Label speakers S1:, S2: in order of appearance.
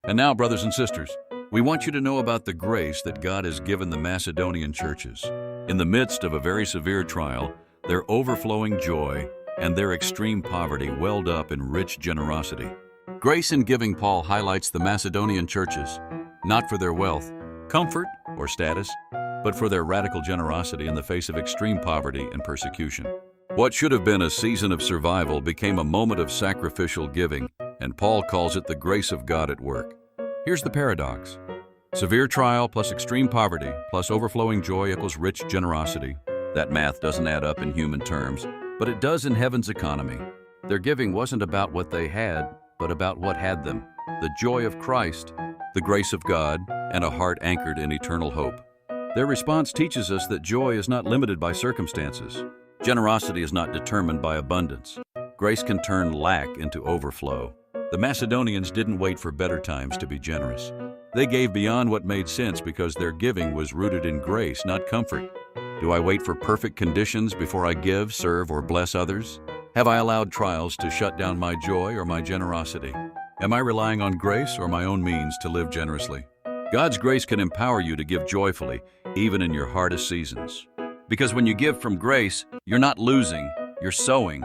S1: And now, brothers and sisters, we want you to know about the grace that God has given the Macedonian churches. In the midst of a very severe trial, their overflowing joy and their extreme poverty welled up in rich generosity. Grace in giving Paul highlights the Macedonian churches, not for their wealth, comfort, or status, but for their radical generosity in the face of extreme poverty and persecution. What should have been a season of survival became a moment of sacrificial giving, and Paul calls it the grace of God at work. Here's the paradox. Severe trial plus extreme poverty plus overflowing joy equals rich generosity. That math doesn't add up in human terms, but it does in heaven's economy. Their giving wasn't about what they had, but about what had them. The joy of Christ, the grace of God, and a heart anchored in eternal hope. Their response teaches us that joy is not limited by circumstances. Generosity is not determined by abundance. Grace can turn lack into overflow. The Macedonians didn't wait for better times to be generous. They gave beyond what made sense because their giving was rooted in grace, not comfort. Do I wait for perfect conditions before I give, serve, or bless others? Have I allowed trials to shut down my joy or my generosity? Am I relying on grace or my own means to live generously? God's grace can empower you to give joyfully, even in your hardest seasons. Because when you give from grace, you're not losing, you're sowing.